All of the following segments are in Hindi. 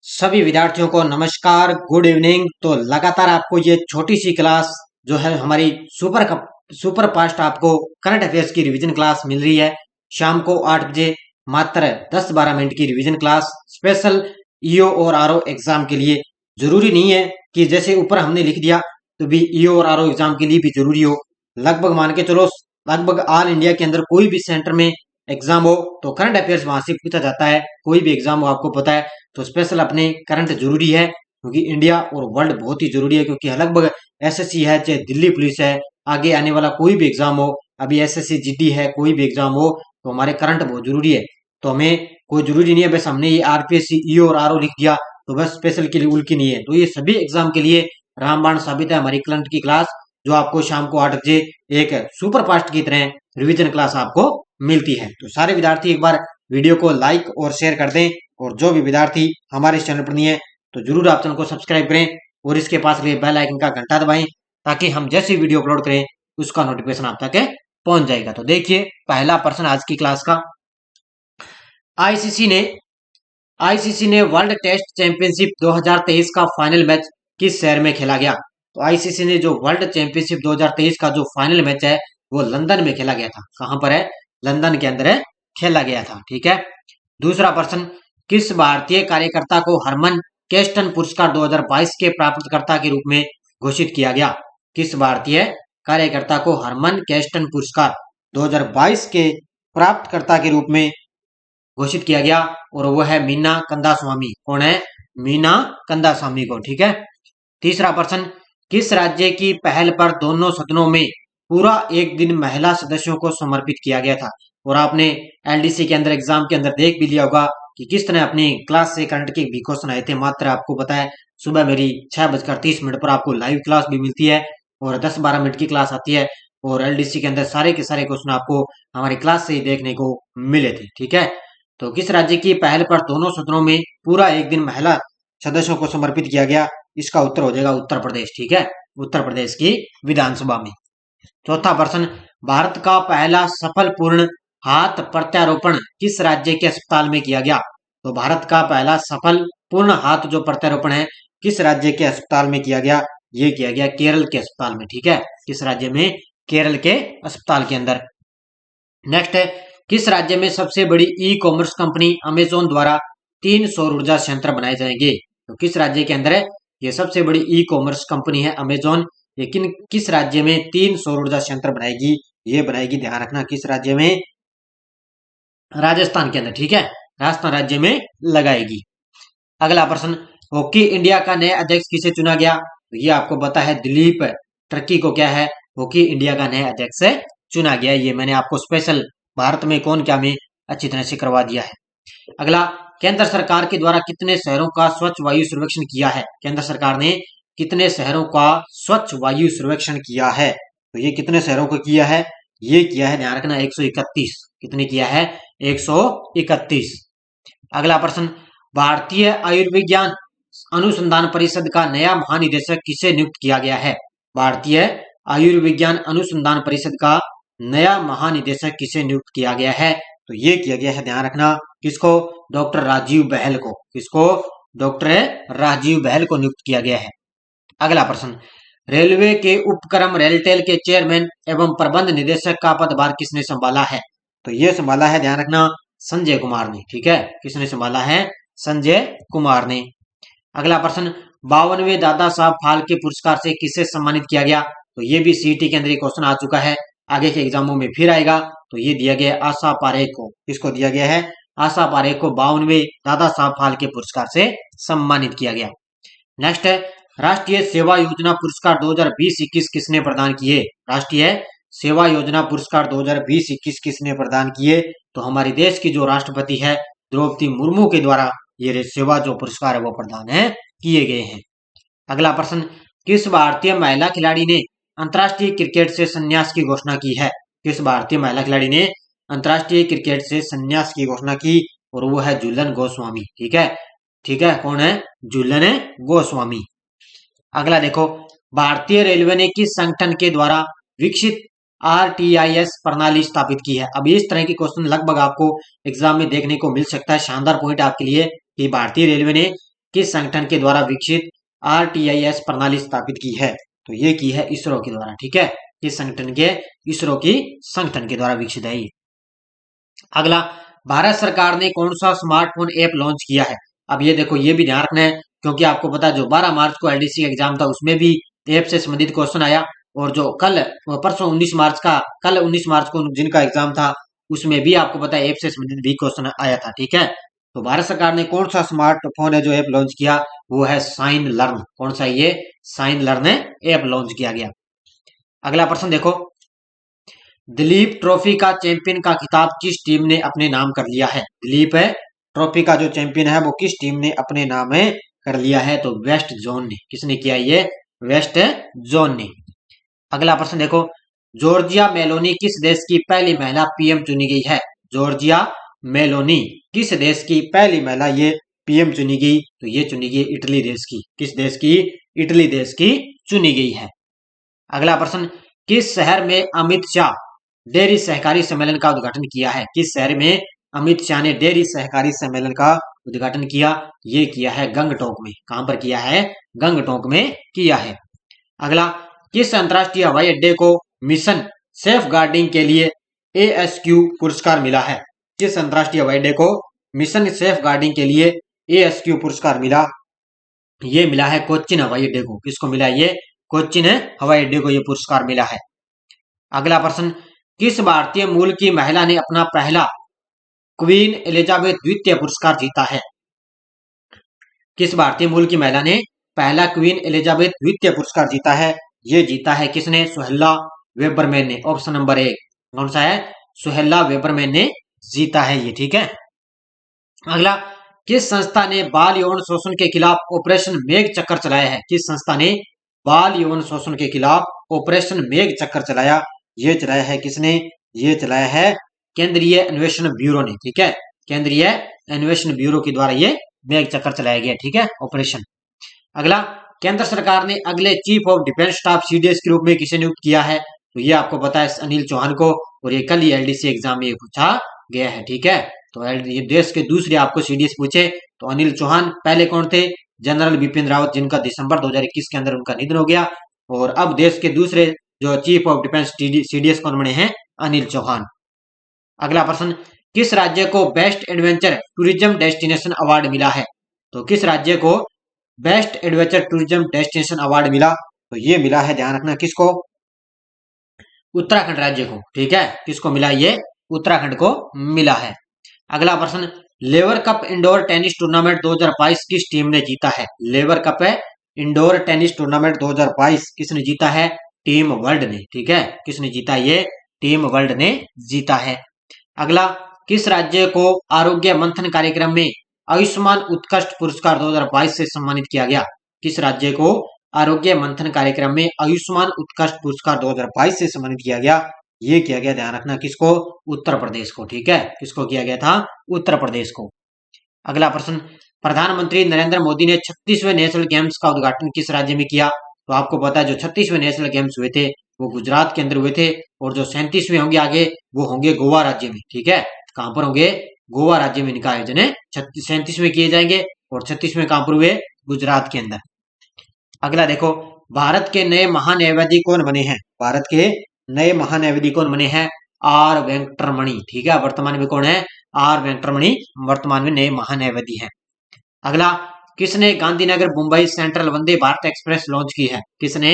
सभी विद्यार्थियों को नमस्कार, गुड इवनिंग। तो लगातार आपको ये छोटी सी क्लास जो है हमारी सुपर फास्ट आपको करंट अफेयर्स की रिवीजन क्लास मिल रही है। शाम को 8 बजे मात्र 10-12 मिनट की रिवीजन क्लास स्पेशल ईओ और आरओ एग्जाम के लिए। जरूरी नहीं है कि जैसे ऊपर हमने लिख दिया तो भी ईओ और आरओ एग्जाम के लिए भी जरूरी हो। लगभग मान के चलो लगभग ऑल इंडिया के अंदर कोई भी सेंटर में एग्जाम हो तो करंट अफेयर्स वहां से पूछा जाता है। कोई भी एग्जाम हो आपको पता है तो स्पेशल अपने करंट जरूरी है, क्योंकि इंडिया और वर्ल्ड बहुत ही जरूरी है। क्योंकि लगभग एसएससी है, चाहे दिल्ली पुलिस है, आगे आने वाला कोई भी एग्जाम हो, अभी एसएससी जीडी है, कोई भी एग्जाम हो तो हमारे करंट बहुत जरूरी है। तो हमें कोई जरूरी नहीं है बस हमने ये आरपीएससी ईओ और आरओ लिख दिया तो बस स्पेशल के लिए उल्की नहीं है। तो ये सभी एग्जाम के लिए रामबाण साबित है हमारी करंट की क्लास, जो आपको शाम को 8 बजे एक सुपर फास्ट की तरह रिवीजन क्लास आपको मिलती है। तो सारे विद्यार्थी एक बार वीडियो को लाइक और शेयर कर दें, और जो भी विद्यार्थी हमारे इस चैनल पर नहीं है तो जरूर आप चैनल को सब्सक्राइब करें और इसके पास लिए बेल आइकन का घंटा दबाएं, ताकि हम जैसी वीडियो अपलोड करें उसका नोटिफिकेशन आप तक पहुंच जाएगा। तो देखिए पहला प्रश्न आज की क्लास का, आईसीसी ने वर्ल्ड टेस्ट चैंपियनशिप 2023 का फाइनल मैच किस शहर में खेला गया? तो आईसीसी ने जो वर्ल्ड चैंपियनशिप 2023 का जो फाइनल मैच है वो लंदन में खेला गया था। कहां पर है? लंदन के अंदर है, खेला गया था। ठीक है। दूसरा प्रश्न, किस भारतीय कार्यकर्ता को हरमन केस्टन पुरस्कार 2022 के प्राप्तकर्ता के रूप में घोषित किया गया? किस भारतीय कार्यकर्ता को हरमन केस्टन पुरस्कार 2022 के प्राप्तकर्ता के रूप में घोषित किया गया? और वो है मीना कंदास्वामी। कौन है? मीना कंदास्वामी को। ठीक है। तीसरा प्रश्न, किस राज्य की पहल पर दोनों सदनों में पूरा एक दिन महिला सदस्यों को समर्पित किया गया था? और आपने एलडीसी के अंदर एग्जाम के अंदर देख भी लिया होगा कि किस तरह अपनी क्लास से करंट के भी क्वेश्चन आए थे। मात्र आपको पता है सुबह मेरी 6:30 पर आपको लाइव क्लास भी मिलती है और 10-12 मिनट की क्लास आती है, और एलडीसी के अंदर सारे के सारे क्वेश्चन आपको हमारी क्लास से ही देखने को मिले थे। ठीक है। तो किस राज्य की पहल पर दोनों सदनों में पूरा एक दिन महिला सदस्यों को समर्पित किया गया? इसका उत्तर हो जाएगा उत्तर प्रदेश। ठीक है। उत्तर प्रदेश की विधानसभा में। चौथा प्रश्न, भारत का पहला सफल पूर्ण हाथ प्रत्यारोपण किस राज्य के अस्पताल में किया गया? तो भारत का पहला सफल पूर्ण हाथ जो प्रत्यारोपण है किस राज्य के अस्पताल में किया गया? ये किया गया केरल के अस्पताल में। ठीक है। किस राज्य में? केरल के अस्पताल के अंदर। नेक्स्ट है, किस राज्य में सबसे बड़ी ई कॉमर्स कंपनी अमेजोन द्वारा 3 सौर ऊर्जा संयंत्र बनाए जाएंगे? तो किस राज्य के अंदर है? ये सबसे बड़ी ई कॉमर्स कंपनी है अमेजोन, लेकिन किस राज्य में 3 सौर ऊर्जा संयंत्र बनाएगी? ये बनाएगी, ध्यान रखना, किस राज्य में? राजस्थान के अंदर। ठीक है। राजस्थान राज्य में लगाएगी। अगला प्रश्न, हॉकी इंडिया का नया अध्यक्ष किसे चुना गया? तो ये आपको पता है दिलीप टर्की को क्या है, हॉकी इंडिया का नया अध्यक्ष चुना गया। ये मैंने आपको स्पेशल भारत में कौन क्या में अच्छी तरह से करवा दिया है। अगला, केंद्र सरकार के द्वारा कितने शहरों का स्वच्छ वायु सर्वेक्षण किया है? केंद्र सरकार ने कितने शहरों का स्वच्छ वायु सर्वेक्षण किया है? तो ये कितने शहरों को किया है? ये किया है, ध्यान रखना, 131। कितने किया है? 131। अगला प्रश्न, भारतीय आयुर्विज्ञान अनुसंधान परिषद का नया महानिदेशक किसे नियुक्त किया गया है? भारतीय आयुर्विज्ञान अनुसंधान परिषद का नया महानिदेशक किसे नियुक्त किया गया है? तो ये किया गया है, ध्यान रखना, किसको? डॉक्टर राजीव बहल को। किसको? डॉक्टर राजीव बहल को नियुक्त किया गया है। अगला प्रश्न, रेलवे के उपक्रम रेलटेल के चेयरमैन एवं प्रबंध निदेशक का पदभार किसने संभाला है? तो ये संभाला है, ध्यान रखना, संजय कुमार ने। ठीक है। किसने संभाला है? संजय कुमार ने। अगला प्रश्न, 52वें दादा साहब फाल्के पुरस्कार से किसे सम्मानित किया गया? तो ये भी सीटी के अंदर क्वेश्चन आ चुका है, आगे के एग्जामों में फिर आएगा। तो ये दिया गया है आशा पारेख को। किसको दिया गया है? आशा पारेख को 52वें दादा साहब फाल्के पुरस्कार से सम्मानित किया गया। नेक्स्ट है, राष्ट्रीय सेवा योजना पुरस्कार 2020-21 किसने प्रदान किए? राष्ट्रीय सेवा योजना पुरस्कार 2020-21 किसने प्रदान किए? तो हमारे देश की जो राष्ट्रपति है द्रौपदी मुर्मू के द्वारा ये सेवा जो पुरस्कार है वो प्रदान है किए गए हैं। अगला प्रश्न, किस भारतीय महिला खिलाड़ी ने अंतर्राष्ट्रीय क्रिकेट से संन्यास की घोषणा की है? किस भारतीय महिला खिलाड़ी ने अंतर्राष्ट्रीय क्रिकेट से संन्यास की घोषणा की? और वो है झूलन गोस्वामी। ठीक है। ठीक है। कौन है? झूलन गोस्वामी। अगला देखो, भारतीय रेलवे ने किस संगठन के द्वारा विकसित आरटीआईएस प्रणाली स्थापित की है? अब इस तरह के क्वेश्चन लगभग आपको एग्जाम में देखने को मिल सकता है। शानदार पॉइंट आपके लिए कि भारतीय रेलवे ने किस संगठन के द्वारा विकसित RTIS प्रणाली स्थापित की है? तो ये की है इसरो के द्वारा, ठीक है। किस संगठन के? इसरो की संगठन के द्वारा विकसित है ये। अगला, भारत सरकार ने कौन सा स्मार्टफोन ऐप लॉन्च किया है? अब ये देखो, ये भी ध्यान रखना है क्योंकि आपको पता है जो 12 मार्च को LDC एग्जाम था उसमें भी ऐप से संबंधित क्वेश्चन आया, और जो परसों 19 मार्च का, कल 19 मार्च को जिनका एग्जाम था उसमें भी आपको पता है ऐप से संबंधित भी क्वेश्चन आया था, ठीक है। तो भारत सरकार ने कौन सा स्मार्टफोन है जो ऐप लॉन्च किया? वो है साइन लर्न। कौन सा? ये साइन लर्न ऐप लॉन्च किया गया। अगला प्रश्न देखो, दिलीप ट्रॉफी का चैंपियन का खिताब किस टीम ने अपने नाम कर लिया है? दिलीप ट्रॉफी का जो चैंपियन है वो किस टीम ने अपने नाम में कर लिया है? तो वेस्ट जोन ने। किसने किया? ये वेस्ट जोन ने। अगला प्रश्न देखो, जॉर्जिया मेलोनी किस देश की पहली महिला PM चुनी गई है? जॉर्जिया मेलोनी किस देश की पहली महिला ये PM चुनी गई? तो ये चुनी गई इटली देश की। किस देश की? इटली देश की चुनी गई है। अगला प्रश्न, किस शहर में अमित शाह डेयरी सहकारी सम्मेलन का उद्घाटन किया है? किस शहर में अमित शाह ने डेयरी सहकारी सम्मेलन का उद्घाटन किया? ये किया है गंगटोक में। कहां पर किया है? गंगटोक में किया है। अगला, किस अंतरराष्ट्रीय हवाई अड्डे को मिशन सेफ गार्डिंग के लिए ASQ पुरस्कार मिला है? किस अंतरराष्ट्रीय हवाई अड्डे को मिशन सेफ गार्डिंग के लिए ASQ पुरस्कार मिला? ये मिला है कोच्चिन हवाई अड्डे को। किसको मिला? ये कोच्चिन हवाई अड्डे को ये पुरस्कार मिला है। अगला प्रश्न, किस भारतीय मूल की महिला ने अपना पहला क्वीन एलिजाबेथ द्वितीय पुरस्कार जीता है? किस भारतीय मूल की महिला ने पहला क्वीन एलिजाबेथ द्वितीय पुरस्कार जीता है? ये जीता है किसने? सुहेला वेबरमैन ने। ऑप्शन नंबर 1 कौन सा है? सुहेला वेबरमैन ने जीता है ये, ठीक है। अगला, किस संस्था ने बाल यौन शोषण के खिलाफ ऑपरेशन मेघ चक्कर चलाया है? किस संस्था ने बाल यौन शोषण के खिलाफ ऑपरेशन मेघ चक्कर चलाया? ये चलाया है किसने? ये चलाया है केंद्रीय अन्वेषण ब्यूरो ने, ठीक है। केंद्रीय अन्वेषण ब्यूरो के द्वारा ये मेघ चक्कर चलाया गया, ठीक है, ऑपरेशन। अगला, केंद्र सरकार ने अगले chief of defence staff CDS के रूप में किसे नियुक्त किया है? तो ये आपको पता है अनिल चौहान को, और ये कल ही LDC एग्जाम में पूछा गया है, ठीक है। तो ये देश के दूसरे आपको CDS पूछे तो अनिल चौहान पहले कौन थे? जनरल बिपिन रावत, जिनका दिसंबर 2021 के अंदर उनका निधन हो गया, और अब देश के दूसरे जो चीफ ऑफ डिफेंस CDS कौन बने हैं? अनिल चौहान। अगला प्रश्न, किस राज्य को best adventure tourism destination award मिला है? तो किस राज्य को best adventure tourism destination award मिला? तो ये मिला है, ध्यान रखना, किसको? उत्तराखंड राज्य को, ठीक है। किसको मिला? ये उत्तराखंड को मिला है। अगला प्रश्न, लेवर कप इंडोर टेनिस टूर्नामेंट 2022 किस टीम ने जीता है? लेवर कप इंडोर टेनिस टूर्नामेंट 2022 किसने जीता है? टीम वर्ल्ड ने, ठीक है। किसने जीता? ये टीम वर्ल्ड ने जीता है। अगला, किस राज्य को आरोग्य मंथन कार्यक्रम में आयुष्मान उत्कृष्ट पुरस्कार 2022 से सम्मानित किया गया? किस राज्य को आरोग्य मंथन कार्यक्रम में आयुष्मान उत्कृष्ट पुरस्कार 2022 से सम्मानित किया गया? ये किया गया, ध्यान रखना, किसको? उत्तर प्रदेश को, ठीक है। किसको किया गया था? उत्तर प्रदेश को। अगला प्रश्न, प्रधानमंत्री नरेंद्र मोदी ने 36वें नेशनल गेम्स का उद्घाटन किस राज्य में किया? तो आपको पता है जो 36वें नेशनल गेम्स हुए थे वो गुजरात के अंदर हुए थे, और जो 37वें होंगे आगे वो होंगे गोवा राज्य में, ठीक है। कहां पर होंगे? गोवा राज्य में इनका आयोजन है 37वें किए जाएंगे, और 36वें कहां पर हुए? गुजरात के अंदर। अगला देखो, भारत के नए महान्यायवादी कौन बने हैं? भारत के नए महान्यायवादी कौन बने हैं? R वेंकटरमणि, ठीक है। वर्तमान में कौन है? R वेंकटरमणि वर्तमान में नए महान्यायवादी हैं। अगला, किसने Gandhinagar Mumbai central Vande Bharat express launch की है? किसने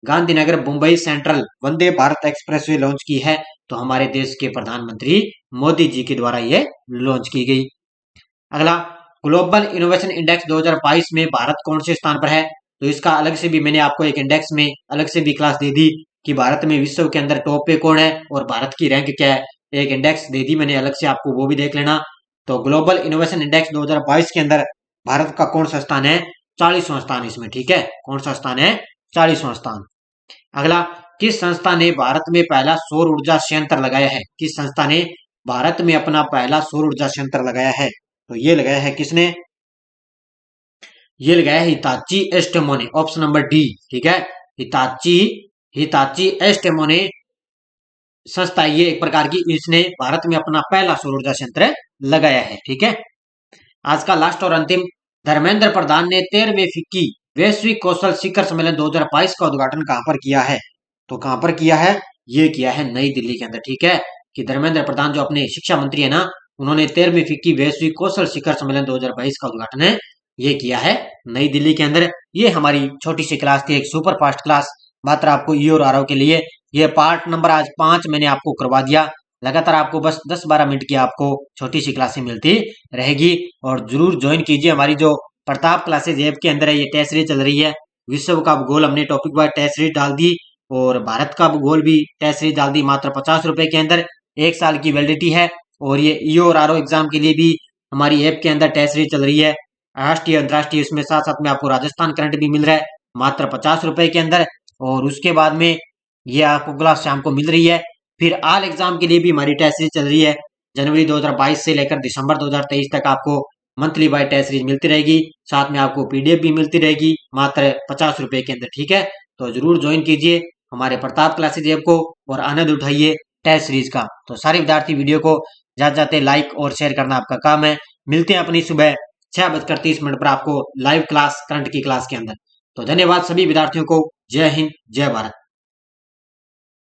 Gandhinagar Mumbai central Vande Bharat express way launch की है? तो हमारे देश के प्रधानमंत्री मोदी जी के द्वारा ये लॉन्च की गई। अगला, ग्लोबल इनोवेशन इंडेक्स 2022 में भारत कौन से स्थान पर है? तो इसका अलग से भी मैंने आपको एक इंडेक्स में अलग से भी क्लास दे दी कि भारत में विश्व के अंदर टॉप पे कौन है और भारत की रैंक क्या है। एक इंडेक्स दे दी मैंने अलग से, आपको वो भी देख लेना। तो ग्लोबल इनोवेशन इंडेक्स 2022 के अंदर भारत का कौन सा स्थान है? 40वां स्थान इसमें, ठीक है। कौन सा स्थान है? 40वां स्थान। अगला, किस संस्था ने भारत में पहला सौर ऊर्जा संयंत्र लगाया है? किस संस्था ने भारत में अपना पहला सौर ऊर्जा संयंत्र लगाया है? तो ये लगाया है किसने? ये लगाया है हिताची एस्टेमो ने। ऑप्शन नंबर डी, ठीक है। हिताची एस्टेमो ने संस्था, ये एक प्रकार की, इसने भारत में अपना पहला सौर ऊर्जा संयंत्र लगाया है, ठीक है। आज का लास्ट और अंतिम धर्मेंद्र प्रधान ने 13वें फिक्की वैश्विक कौशल शिखर सम्मेलन 2022 का उद्घाटन कहां पर किया है? तो कहां पर किया है? ये किया है नई दिल्ली के अंदर। ठीक है, कि धर्मेंद्र प्रधान जो अपने शिक्षा मंत्री है ना, उन्होंने 13वीं फिक्की वैश्विक कौशल शिखर सम्मेलन 2022 का उद्घाटन है ये किया है नई दिल्ली के अंदर। ये हमारी छोटी सी क्लास थी, एक सुपर फास्ट क्लास, मात्र आपको ई और आर के लिए। ये पार्ट नंबर आज 5 मैंने आपको करवा दिया। लगातार आपको बस 10-12 मिनट की आपको छोटी सी क्लासें मिलती रहेगी, और जरूर ज्वाइन कीजिए हमारी जो प्रताप क्लासेज ऐप के अंदर है। ये टेस्ट सीरीज चल रही है, विश्व का भूगोल हमने टॉपिक वाइज टेस्ट सीरीज डाल दी, और भारत का भूगोल भी टेस्ट सीरीज डाल दी, मात्र 50 रुपए के अंदर। 1 साल की वैलिडिटी है, और ये ईओ और आरओ एग्जाम के लिए भी हमारी ऐप के अंदर टेस्ट सीरीज चल रही है, राष्ट्रीय अंतरराष्ट्रीय। इसमें साथ साथ में आपको राजस्थान करंट भी मिल रहा है मात्र 50 रुपए के अंदर। और उसके बाद में ये आपको क्लास शाम को मिल रही है। फिर आल एग्जाम के लिए भी हमारी टेस्ट सीरीज चल रही है, जनवरी 2022 से लेकर दिसंबर 2023 तक आपको मंथली बाय टेस्ट सीरीज मिलती रहेगी। साथ में आपको पीडीएफ भी मिलती रहेगी मात्र 50 रुपए के अंदर। ठीक है, तो जरूर ज्वाइन कीजिए हमारे प्रताप क्लासेज ऐप को, और आनंद उठाइए टेस्ट सीरीज का। तो सारे विद्यार्थी वीडियो को जाते जाते लाइक और शेयर करना आपका काम है। मिलते हैं अपनी सुबह 6:30 पर आपको लाइव क्लास करंट की क्लास के अंदर। तो धन्यवाद सभी विद्यार्थियों को। जय हिंद, जय भारत।